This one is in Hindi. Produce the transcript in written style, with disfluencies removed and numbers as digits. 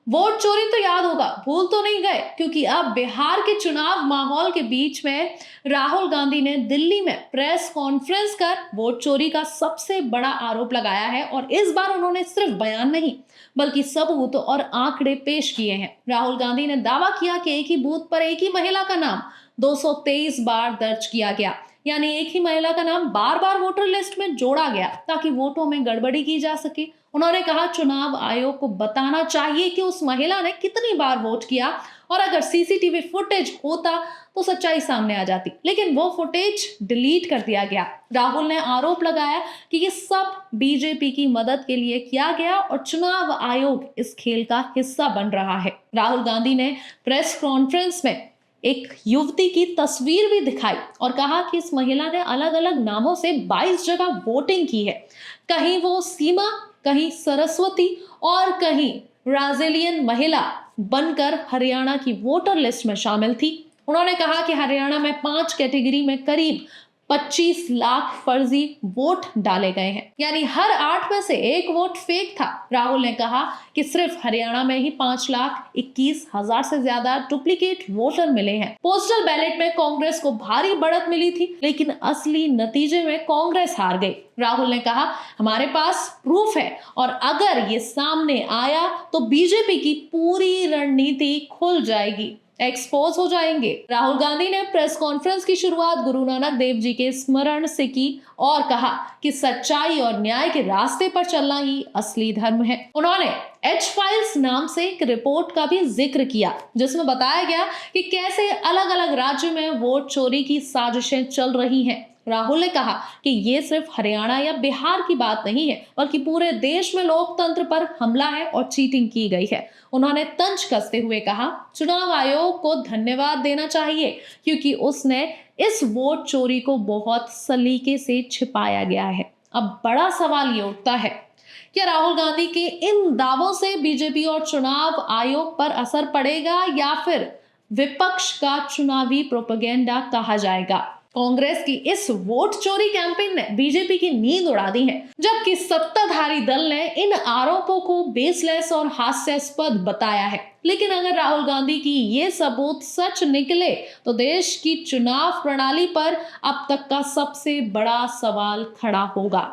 वोट चोरी तो याद होगा, भूल तो नहीं गए, क्योंकि अब बिहार के चुनाव माहौल के बीच में राहुल गांधी ने दिल्ली में प्रेस कॉन्फ्रेंस कर वोट चोरी का सबसे बड़ा आरोप लगाया है। और इस बार उन्होंने सिर्फ बयान नहीं बल्कि सबूत और आंकड़े पेश किए हैं। राहुल गांधी ने दावा किया कि एक ही बूथ पर एक ही महिला का नाम 223 बार दर्ज किया गया, यानी एक ही महिला का नाम बार बार वोटर लिस्ट में जोड़ा गया ताकि वोटों में गड़बड़ी की जा सके। उन्होंने कहा चुनाव आयोग को बताना चाहिए कि उस महिला ने कितनी बार वोट किया, और अगर सीसीटीवी फुटेज होता तो सच्चाई सामने आ जाती, लेकिन वो फुटेज डिलीट कर दिया गया। राहुल ने आरोप लगाया कि ये सब बीजेपी की मदद के लिए किया गया और चुनाव आयोग इस खेल का हिस्सा बन रहा है। राहुल गांधी ने प्रेस कॉन्फ्रेंस में एक युवती की तस्वीर भी दिखाई और कहा कि इस महिला ने अलग अलग नामों से 22 जगह वोटिंग की है। कहीं वो सीमा, कहीं सरस्वती और कहीं ब्राजीलियन महिला बनकर हरियाणा की वोटर लिस्ट में शामिल थी। उन्होंने कहा कि हरियाणा में 5 कैटेगरी में करीब 25 लाख फर्जी वोट डाले गए हैं, यानी हर 8 में से 1 वोट फेक था। राहुल ने कहा कि सिर्फ हरियाणा में ही 5,21,000 से ज्यादा डुप्लीकेट वोटर मिले हैं। पोस्टल बैलेट में कांग्रेस को भारी बढ़त मिली थी, लेकिन असली नतीजे में कांग्रेस हार गई। राहुल ने कहा हमारे पास प्रूफ है और अगर ये सामने आया तो बीजेपी की पूरी रणनीति खुल जाएगी, एक्सपोज हो जाएंगे। राहुल गांधी ने प्रेस कॉन्फ्रेंस की शुरुआत गुरु नानक देव जी के स्मरण से की और कहा कि सच्चाई और न्याय के रास्ते पर चलना ही असली धर्म है। उन्होंने एच फाइल्स नाम से एक रिपोर्ट का भी जिक्र किया, जिसमें बताया गया कि कैसे अलग अलग राज्यों में वोट चोरी की साजिशें चल रही हैं। राहुल ने कहा कि ये सिर्फ हरियाणा या बिहार की बात नहीं है, बल्कि पूरे देश में लोकतंत्र पर हमला है और चीटिंग की गई है। उन्होंने तंज कसते हुए कहा चुनाव आयोग को धन्यवाद देना चाहिए, क्योंकि उसने इस वोट चोरी को बहुत सलीके से छिपाया गया है। अब बड़ा सवाल ये उठता है, क्या राहुल गांधी के इन दावों से बीजेपी और चुनाव आयोग पर असर पड़ेगा या फिर विपक्ष का चुनावी प्रोपेगेंडा कहा जाएगा? कांग्रेस की इस वोट चोरी कैंपेन ने बीजेपी की नींद उड़ा दी है, जबकि सत्ताधारी दल ने इन आरोपों को बेसलेस और हास्यास्पद बताया है। लेकिन अगर राहुल गांधी की ये सबूत सच निकले तो देश की चुनाव प्रणाली पर अब तक का सबसे बड़ा सवाल खड़ा होगा।